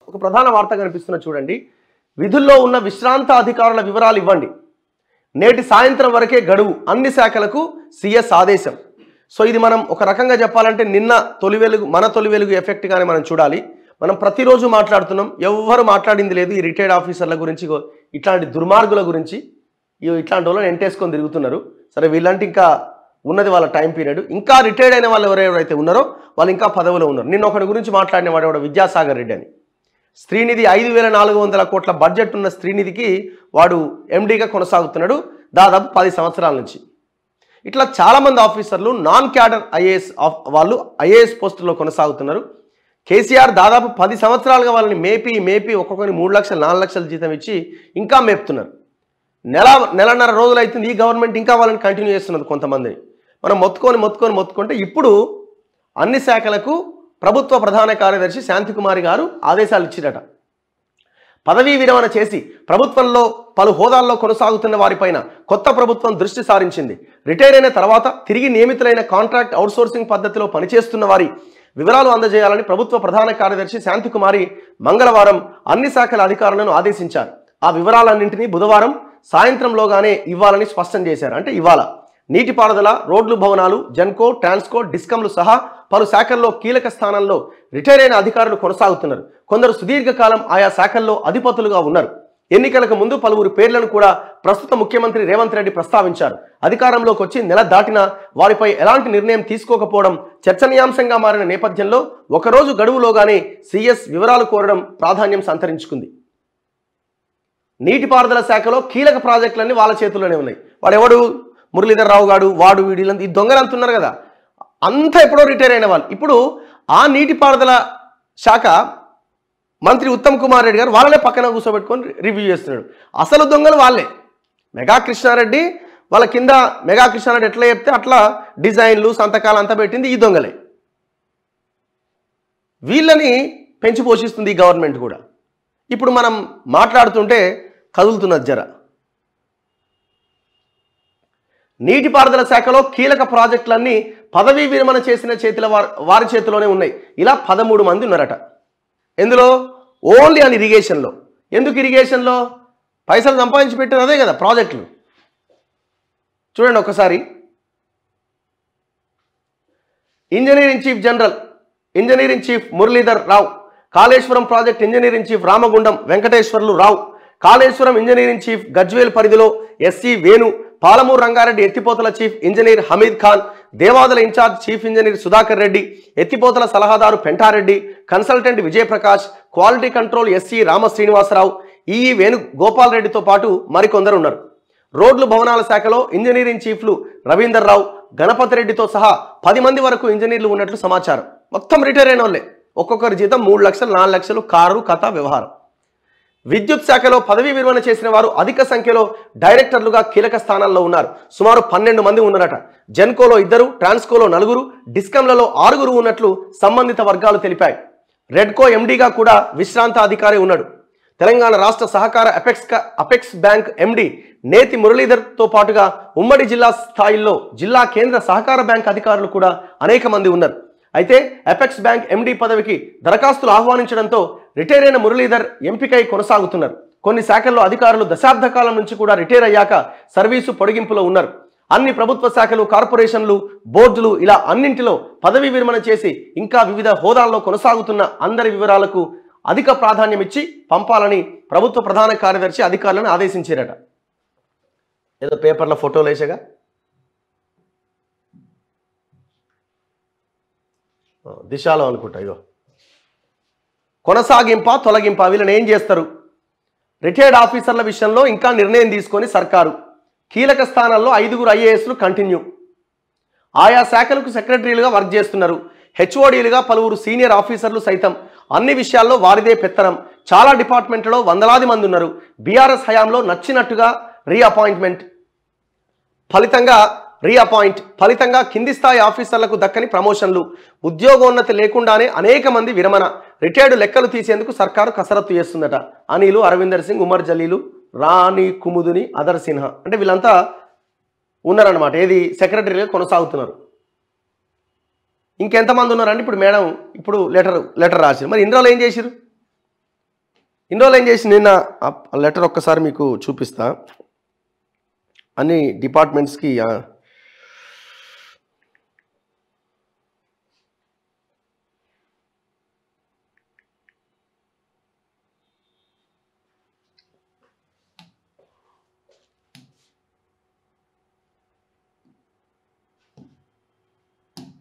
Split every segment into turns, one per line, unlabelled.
ఒక ప్రధాన వార్త కనిపిస్తున్న చూడండి. విధుల్లో ఉన్న విశ్రాంత అధికారుల వివరాలు ఇవ్వండి. నేటి సాయంత్రం వరకే గడువు. అన్ని శాఖలకు సీఎస్ ఆదేశం. సో ఇది మనం ఒక రకంగా చెప్పాలంటే నిన్న మన తొలి వెలుగు ఎఫెక్ట్ గానే మనం చూడాలి. మనం ప్రతిరోజు మాట్లాడుతున్నాం, ఎవ్వరు మాట్లాడింది లేదు ఈ రిటైర్డ్ ఆఫీసర్ల గురించి, ఇట్లాంటి దుర్మార్గుల గురించి. ఇట్లాంటి వాళ్ళని ఎంటేసుకొని తిరుగుతున్నారు. సరే, వీళ్ళంటే ఇంకా ఉన్నది వాళ్ళ టైం పీరియడ్. ఇంకా రిటైర్డ్ అయిన వాళ్ళు ఎవరైతే ఉన్నారో వాళ్ళు ఇంకా పదవిలో ఉన్నారు. నిన్న ఒకటి గురించి మాట్లాడిన వాడు విద్యాసాగర్ రెడ్డి అని. శ్రీనిధి 5,400 కోట్ల బడ్జెట్ ఉన్న శ్రీనిధికి వాడు ఎండీగా కొనసాగుతున్నాడు దాదాపు 10 సంవత్సరాల నుంచి. ఇట్లా చాలామంది ఆఫీసర్లు నాన్ క్యాడర్ వాళ్ళు ఐఏఎస్ పోస్టుల్లో కొనసాగుతున్నారు. కేసీఆర్ దాదాపు 10 సంవత్సరాలుగా వాళ్ళని మేపి ఒక్కొక్కరిని 3 లక్షలు 4 లక్షల జీతం ఇచ్చి ఇంకా మేపుతున్నారు. నెలన్నర రోజులు అవుతుంది. ఈ గవర్నమెంట్ ఇంకా వాళ్ళని కంటిన్యూ చేస్తున్నది. కొంతమందిని మనం మొత్తుకుంటే ఇప్పుడు అన్ని శాఖలకు ప్రభుత్వ ప్రధాన కార్యదర్శి శాంతికుమారి గారు ఆదేశాలు ఇచ్చిరట. పదవీ విరమణ చేసి ప్రభుత్వంలో పలు హోదాల్లో కొనసాగుతున్న వారిపైన కొత్త ప్రభుత్వం దృష్టి సారించింది. రిటైర్ అయిన తర్వాత తిరిగి నియమితులైన కాంట్రాక్ట్ అవుట్సోర్సింగ్ పద్ధతిలో పనిచేస్తున్న వారి వివరాలు అందజేయాలని ప్రభుత్వ ప్రధాన కార్యదర్శి శాంతికుమారి మంగళవారం అన్ని శాఖల అధికారులను ఆదేశించారు. ఆ వివరాలన్నింటినీ బుధవారం సాయంత్రంలోగానే ఇవ్వాలని స్పష్టం చేశారు. అంటే ఇవాళ నీటిపారుదల, రోడ్లు, భవనాలు, జెన్కో, ట్రాన్స్కో, డిస్కంలు సహా పలు శాఖల్లో కీలక స్థానాల్లో రిటైర్ అయిన అధికారులు కొనసాగుతున్నారు. కొందరు సుదీర్ఘకాలం ఆయా శాఖల్లో అధిపతులుగా ఉన్నారు. ఎన్నికలకు ముందు పలువురు పేర్లను కూడా ప్రస్తుత ముఖ్యమంత్రి రేవంత్ రెడ్డి ప్రస్తావించారు. అధికారంలోకి వచ్చి నెల దాటినా వారిపై ఎలాంటి నిర్ణయం తీసుకోకపోవడం చర్చనీయాంశంగా మారిన నేపథ్యంలో ఒకరోజు గడువులోగానే సీఎస్ వివరాలు కోరడం ప్రాధాన్యం సంతరించుకుంది. నీటిపారుదల శాఖలో కీలక ప్రాజెక్టులన్నీ వాళ్ళ చేతుల్లోనే ఉన్నాయి. వాడెవడు మురళీధర్ రావు గారు, వాడు వీడిలంతా ఈ దొంగలు అంటున్నారు కదా, అంతా ఎప్పుడో రిటైర్ అయిన వాళ్ళు. ఇప్పుడు ఆ నీటిపారుదల శాఖ మంత్రి ఉత్తమ్ కుమార్ రెడ్డి గారు వాళ్ళనే పక్కన కూర్చోబెట్టుకొని రివ్యూ చేస్తున్నాడు. అసలు దొంగలు వాళ్ళే. మెగా కృష్ణారెడ్డి వాళ్ళ కింద, మెగా కృష్ణారెడ్డి ఎట్లా చెప్తే అట్లా డిజైన్లు, సంతకాలు అంతా పెట్టింది ఈ దొంగలే. వీళ్ళని పెంచి పోషిస్తుంది ఈ గవర్నమెంట్ కూడా. ఇప్పుడు మనం మాట్లాడుతుంటే కదులుతున్నది జర. నీటిపారుదల శాఖలో కీలక ప్రాజెక్టులన్నీ పదవీ విరమణ చేసిన వారి చేతిలోనే ఉన్నాయి. ఇలా 13 మంది ఉన్నారట. ఎందులో? ఓన్లీ అని ఇరిగేషన్లో. ఎందుకు ఇరిగేషన్లో? పైసలు సంపాదించి పెట్టారు, అదే కదా ప్రాజెక్టులు. చూడండి ఒకసారి. Engineering chief general, engineering chief Muralidhar Rao, Kaleshwaram project engineering chief Ramagundam Venkateswarlu Rao, Kaleshwaram engineering chief Gajwel పరిధిలో ఎస్సీ వేణు, పాలమూరు రంగారెడ్డి ఎత్తిపోతల chief engineer Hameed Khan, Devadula incharge chief engineer Sudhakar Reddy, ఎత్తిపోతల సలహాదారు Pentareddy, consultant Vijayaprakash, quality control SC Rama Srinivasarao, EE Venu Gopal రెడ్డితో పాటు మరికొందరు ఉన్నారు. రోడ్లు భవనాల శాఖలో ఇంజనీరింగ్ చీఫ్లు రవీందర్ రావు, గణపతి రెడ్డితో సహా 10 మంది వరకు ఇంజనీర్లు ఉన్నట్లు సమాచారం. మొత్తం రిటైర్ అయిన వాళ్ళే. ఒక్కొక్కరి జీతం 3 లక్షలు 4 లక్షలు, కారు కథ వ్యవహారం. విద్యుత్ శాఖలో పదవీ విరమణ చేసిన వారు అధిక సంఖ్యలో డైరెక్టర్లుగా కీలక స్థానాల్లో ఉన్నారు. సుమారు 12 మంది ఉన్నారట. జెన్కోలో 2, ట్రాన్స్కోలో 4, డిస్కంలలో 6 ఉన్నట్లు సంబంధిత వర్గాలు తెలిపాయి. రెడ్కో ఎండీగా కూడా విశ్రాంత అధికారి ఉన్నాడు. తెలంగాణ రాష్ట్ర సహకార అపెక్స్ బ్యాంక్ ఎండీ నేతి మురళీధర్తో పాటుగా ఉమ్మడి జిల్లా స్థాయిల్లో జిల్లా కేంద్ర సహకార బ్యాంక్ అధికారులు కూడా అనేక మంది ఉన్నారు. అయితే అపెక్స్ బ్యాంక్ ఎండీ పదవికి దరఖాస్తులు ఆహ్వానించడంతో రిటైర్ అయిన మురళీధర్ ఎంపికై కొనసాగుతున్నారు. కొన్ని శాఖల్లో అధికారులు దశాబ్ద కాలం నుంచి కూడా రిటైర్ అయ్యాక సర్వీసు పొడిగింపులో ఉన్నారు. అన్ని ప్రభుత్వ శాఖలు, కార్పొరేషన్లు, బోర్డులు ఇలా అన్నింటిలో పదవీ విరమణ చేసి ఇంకా వివిధ హోదాల్లో కొనసాగుతున్న అందరి వివరాలకు అధిక ప్రాధాన్యం ఇచ్చి పంపాలని ప్రభుత్వ ప్రధాన కార్యదర్శి అధికారులను ఆదేశించారట. ఏదో పేపర్లో ఫోటోలు వేసగా దిశలో అనుకుంటా. ఇగో కొనసాగింప తొలగింప, వీళ్ళని ఏం చేస్తారు? రిటైర్డ్ ఆఫీసర్ల విషయంలో ఇంకా నిర్ణయం తీసుకొని సర్కారు. కీలక స్థానాల్లో 5 ఐఏఎస్లు కంటిన్యూ. ఆయా శాఖలకు సెక్రటరీలుగా వర్క్ చేస్తున్నారు. హెచ్ఓడీలుగా పలువురు సీనియర్ ఆఫీసర్లు సైతం. అన్ని విషయాల్లో వారిదే పెత్తనం. చాలా డిపార్ట్మెంట్లలో వందలాది మంది ఉన్నారు. బీఆర్ఎస్ హయాంలో నచ్చినట్టుగా రీఅపాయింట్ ఫలితంగా కింది స్థాయి ఆఫీసర్లకు దక్కని ప్రమోషన్లు, ఉద్యోగోన్నతి లేకుండానే అనేక మంది విరమణ. రిటైర్డు లెక్కలు తీసేందుకు సర్కారు కసరత్తు చేస్తుందట. అనిలు, అరవిందర్ సింగ్, ఉమర్ జలీలు, రాణి కుముదుని, అదర్ సిన్హా అంటే వీళ్ళంతా ఉన్నారన్నమాట. ఏది సెక్రటరీగా కొనసాగుతున్నారు. ఇంకెంతమంది ఉన్నారండి? ఇప్పుడు మేడం ఇప్పుడు లెటర్ రాశారు. మరి ఇన్ని రోజులు ఏం చేశారు? ఇన్ని రోజులు ఏం చేసి నిన్న లెటర్ ఒక్కసారి మీకు చూపిస్తా అన్ని డిపార్ట్మెంట్స్కి.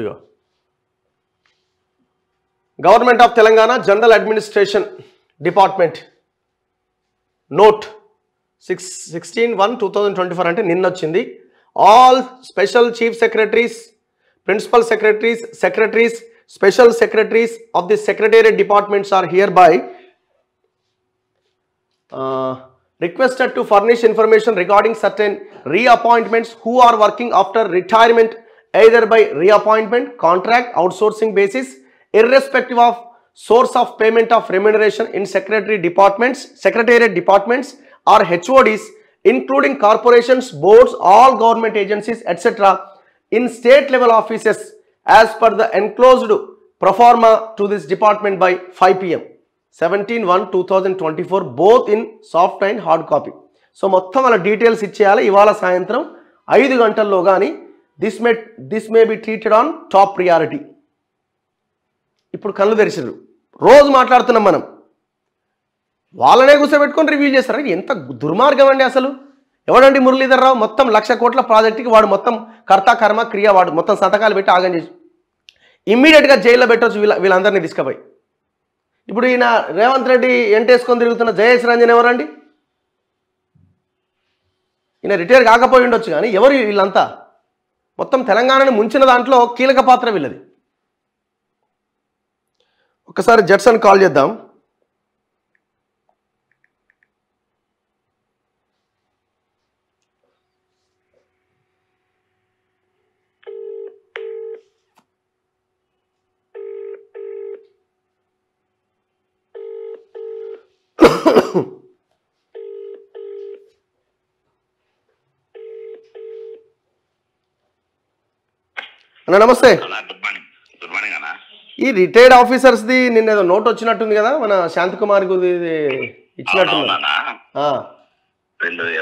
ఇగో government of Telangana general administration department note 16/1/2024 అంటే నిన్న వచ్చింది. All special chief secretaries, principal secretaries, secretaries, special secretaries of the secretariat departments are hereby requested to furnish information regarding certain reappointments who are working after retirement either by reappointment, contract, outsourcing basis, irrespective of source of payment of remuneration in secretariat departments or HODs, including corporations, boards, all government agencies, etc. in state level offices as per the enclosed pro forma to this department by 5 p.m. 17/1/2024 both in soft and hard copy. So మొత్తం అలా details ఇచ్చేయాలి ఇవాళ సాయంత్రం 5 గంటల్లో కానీ this may be treated on top priority. ఇప్పుడు కళ్ళు తెరిచారు, రోజు మాట్లాడుతున్నాం మనం, వాళ్ళనే కూర్చోబెట్టుకొని రివ్యూ చేస్తారు. ఎంత దుర్మార్గం అండి అసలు. ఎవడండి మురళీధర్ రావు మొత్తం 1,00,000 కోట్ల ప్రాజెక్టుకి వాడు మొత్తం కర్త కర్మ క్రియ వాడు మొత్తం సంతకాలు పెట్టి ఆగం చేసి ఇమ్మీడియట్గా జైల్లో పెట్టవచ్చు వీళ్ళందరినీ తీసుకుపోయి. ఇప్పుడు ఈయన రేవంత్ రెడ్డి ఎంటేసుకొని తిరుగుతున్న జయేష్ రంజన్ ఎవరండి? ఈయన రిటైర్ కాకపోయి ఉండొచ్చు కానీ ఎవరు వీళ్ళంతా? మొత్తం తెలంగాణని ముంచిన దాంట్లో కీలక పాత్ర వీళ్ళది. ఒక్కసారి జడ్సన్ కాల్ చేద్దాం. అన్న నమస్తే. ఈ రిటైర్డ్ ఆఫీసర్స్ ది నిన్న ఏదో నోట్ వచ్చినట్టుంది కదా, మన శాంతి కుమార్ ఇచ్చినట్టుంది.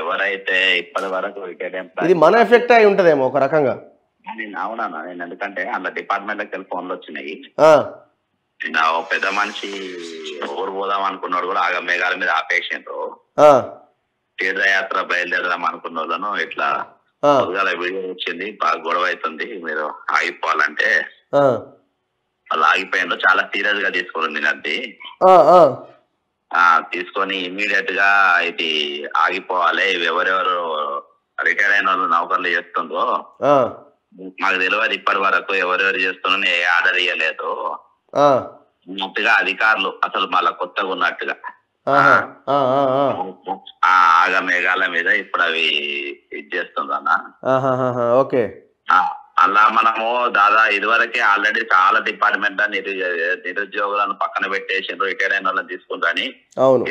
ఎవరైతే ఇప్పటి వరకు
ఇది మన ఎఫెక్ట్ అయి ఉంటదేమో ఒక రకంగా.
అవునా, నేను ఎందుకంటే అలా డిపార్ట్మెంట్ దగ్గర ఫోన్లు వచ్చినాయి. నిన్న పెద్ద మనిషి ఊరు పోదాం అనుకున్నాడు కూడా ఆగ మేఘాల మీద ఆపేసిండ్రు. తీర్థయాత్ర బయలుదేరదాం అనుకున్న వాళ్ళను ఇట్లా వీడియో వచ్చింది, బాగా గొడవ అవుతుంది, మీరు ఆగిపోవాలంటే వాళ్ళు ఆగిపోయిండ్రు. చాలా సీరియస్ గా తీసుకోండి అది తీసుకొని ఇమ్మీడియట్ గా ఇది ఆగిపోవాలి. ఎవరెవరు రిటైర్ అయిన వాళ్ళు నౌకర్లు చేస్తుండ్రో మాకు తెలియదు ఇప్పటి వరకు ఎవరెవరు చేస్తున్నా ఏ ఆర్డర్ ఇవ్వలేదు అన్నట్టుగా అధికారులు అసలు మళ్ళా కొత్తగా ఉన్నట్టుగా ఆగ మేఘాల మీద ఇప్పుడు అవి ఇది చేస్తుందన్న.
ఓకే,
అలా మనము ఇదివరకే ఆల్రెడీ చాలా డిపార్ట్మెంట్ నిరుద్యోగులను పక్కన పెట్టేసిండ్రు, రిటైర్ అయిన వాళ్ళని తీసుకుంటారని.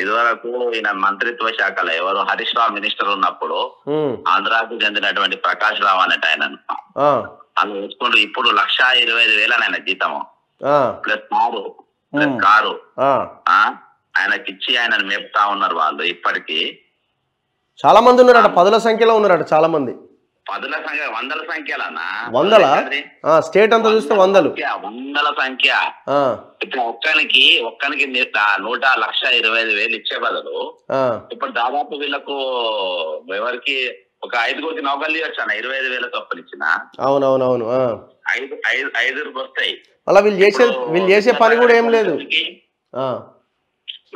ఇదివరకు ఈయన మంత్రిత్వ శాఖలో ఎవరు హరీష్ రావు మినిస్టర్ ఉన్నప్పుడు ఆంధ్రాకు చెందినటువంటి ప్రకాష్ రావు అనేట ఆయన అలా వేసుకుంటూ ఇప్పుడు 1,25,000 ఆయన జీతము ప్లస్ కారు ఆయనకిచ్చి ఆయన మేపుతా ఉన్నారు వాళ్ళు. ఇప్పటికి
చాలా మంది ఉన్నారట, 10ల సంఖ్యలో ఉన్నారట చాలా మంది.
10ల సంఖ్య, 100ల సంఖ్యలన్నా,
100ల స్టేట్ అంతా చూస్తే
100ల సంఖ్య. ఇప్పుడు ఒక్కనికి 1,25,000 ఇచ్చే బదులు ఇప్పుడు దాదాపు వీళ్ళకు ఎవరికి ఒక 5 నౌకర్లు ఇవ్వచ్చు అన్న 25,000 చొప్పులు ఇచ్చిన.
అవునవునవును,
5 వస్తాయి.
అలా వీళ్ళు చేసే పని కూడా ఏం లేదు.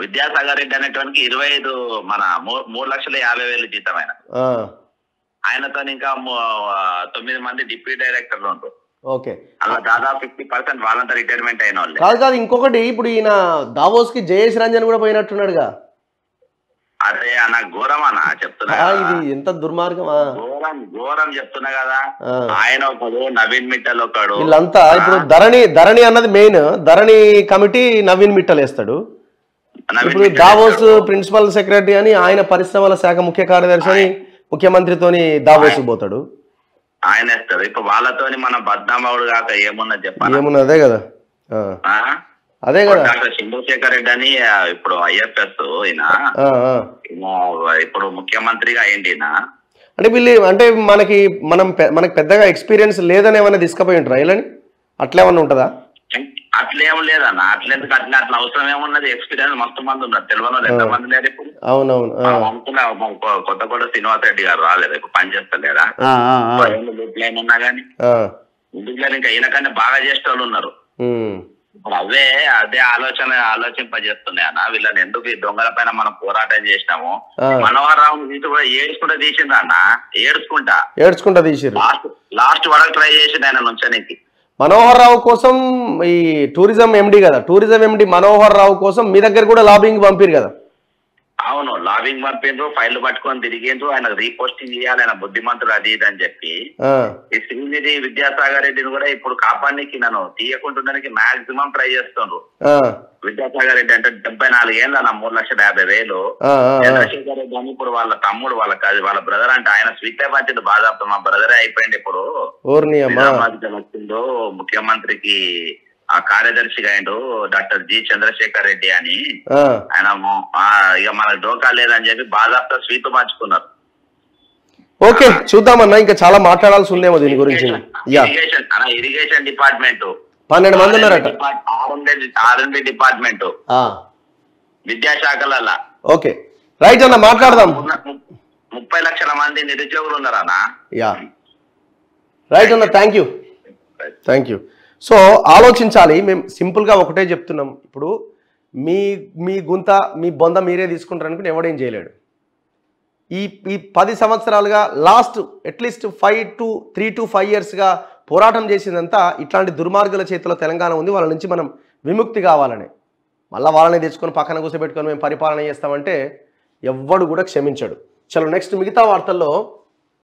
విద్యాసాగర్ రెడ్డి అనేటువంటి 25 మన 3,50,000 జీతం ఆయనతో ఇంకా 9 మంది డిప్యూటీ డైరెక్టర్లు ఉంటారు.
ఓకే,
అలా దాదాపు 50% వాళ్ళంతా రిటైర్మెంట్ అయిన వాళ్ళు.
కాదు ఇంకొకటి, ఇప్పుడు ఈయన దావోస్ కి జయేష్ రంజన్ కూడా పోయినట్టున్నాడుగా.
అరే అన్న ఘోరం అన్న చెప్తున్నా,
ఇది ఎంత దుర్మార్గమా,
ఘోరం చెప్తున్నా కదా. ఆయన ఒకడు, నవీన్ మిట్టల్ ఒకడు,
వీళ్ళంతా ఇప్పుడు ధరణి అన్నది మెయిన్. ధరణి కమిటీ నవీన్ మిట్టల్ వేస్తాడు. ఇప్పుడు దావోస్ ప్రిన్సిపల్ సెక్రటరీ అని ఆయన పరిశ్రమల శాఖ ముఖ్య కార్యదర్శి అని ముఖ్యమంత్రితోని దావోస్ పోతాడు,
ఆయన వేస్తాడు. ఇప్పుడు వాళ్ళతోని మన బద్నామవుడు కాక ఏమున్నది చెప్పాలి,
ఏమున్నదే కదా. అదే కదా.
డాక్టర్ చంద్రశేఖర్ రెడ్డి అని ఇప్పుడు IFS ఈయన ఇప్పుడు ముఖ్యమంత్రిగా అయింది.
అంటే వీళ్ళు అంటే మనకి పెద్దగా ఎక్స్పీరియన్స్ లేదని ఏమైనా తీసుకుపోయి ఉంటారా వీళ్ళని? అట్లా ఏమన్నా ఉంటుందా?
అట్లేం లేదన్న. అట్లా అవసరం ఏమున్నది? ఎక్స్పీరియన్స్ మస్తు మంది ఉన్నారు, తెలియని వాళ్ళు ఎంతమంది లేరు ఇప్పుడు.
అవునవును.
అనుకున్నా కొత్తగూడ శ్రీనివాస్ రెడ్డి గారు రాలేదు, ఇప్పుడు పని చేస్తలేరా? ఉన్నా గానీ ఇందులో ఇంకా ఈయనకన్నా బాగా చేసే వాళ్ళు ఉన్నారు. ఇప్పుడు అదే ఆలోచింపజేస్తున్నాయి అన్న. వీళ్ళని ఎందుకు ఈ దొంగల పైన మనం పోరాటం చేసినాము. మనోహర్ రావు కూడా ఏడ్చుకుంటా తీసిండ్రు అన్న, ఏడ్చుకుంటా తీసిరు. లాస్ట్ వరకు ట్రై చేసిండు ఆయన నుంచనికి.
మనోహర్ రావు కోసం ఈ టూరిజం ఎండి కదా, టూరిజం ఎండి మనోహర్ రావు కోసం మీ దగ్గర కూడా లాబింగ్ పంపిరు కదా?
అవును, లాబింగ్ పంపిండ్రు, ఫైల్ పట్టుకొని తిరిగిండ్రు. ఆయన రీపోస్టింగ్ చేయాలి, ఆయన బుద్ధిమంతుడు అది ఇది అని చెప్పి. ఈ శ్రీనిధి విద్యాసాగర్ రెడ్డిని కూడా ఇప్పుడు కాపానికి నన్ను తీయకుంటుండడానికి మాక్సిమం ట్రై చేస్తుండ్రు. విద్యాసాగర్ రెడ్డి అంటే 74 ఏళ్ళ, 3,50,000. చంద్రశేఖర్ రెడ్డి అని ఇప్పుడు వాళ్ళ తమ్ముడు, వాళ్ళ బ్రదర్ అంటే ఆయన స్వీట్ పంచిండు బాగా. మా బ్రదరే అయిపోయింది ఇప్పుడు. వచ్చిందో ముఖ్యమంత్రికి ఆ కార్యదర్శిగా అయిండు డాక్టర్ జి చంద్రశేఖర్ రెడ్డి అని. ఆయన ఇక మనకు డోకా లేదని చెప్పి బాధాప్త స్వీట్ పంచుకున్నారు.
ఓకే, చూద్దామన్నా, ఇంకా చాలా మాట్లాడాల్సి ఉందేమో దీని గురించి.
ఇరిగేషన్ డిపార్ట్మెంట్
12 మంది ఉన్నారట.
R&D department, విద్యాశాఖల.
ఓకే, రైట్ అన్న, మాట్లాడదాం.
30 లక్షల మంది నిరుద్యోగులు ఉన్నారన్నా.
యా, రైట్ అన్న, థ్యాంక్ యూ. సో ఆలోచించాలి. మేము సింపుల్గా ఒకటే చెప్తున్నాం. ఇప్పుడు మీ గుంత మీ బొంద మీరే తీసుకుంటారనుకుని ఎవడేం చేయలేడు. ఈ 10 సంవత్సరాలుగా లాస్ట్ అట్లీస్ట్ 3 to 5 yearsగా పోరాటం చేసిందంతా ఇట్లాంటి దుర్మార్గుల చేతిలో తెలంగాణ ఉంది. వాళ్ళ నుంచి మనం విముక్తి కావాలని మళ్ళీ వాళ్ళని తెచ్చుకొని పక్కన కూర్చోబెట్టుకొని మేము పరిపాలన చేస్తామంటే ఎవ్వడు కూడా క్షమించడు. చలో నెక్స్ట్ మిగతా వార్తల్లో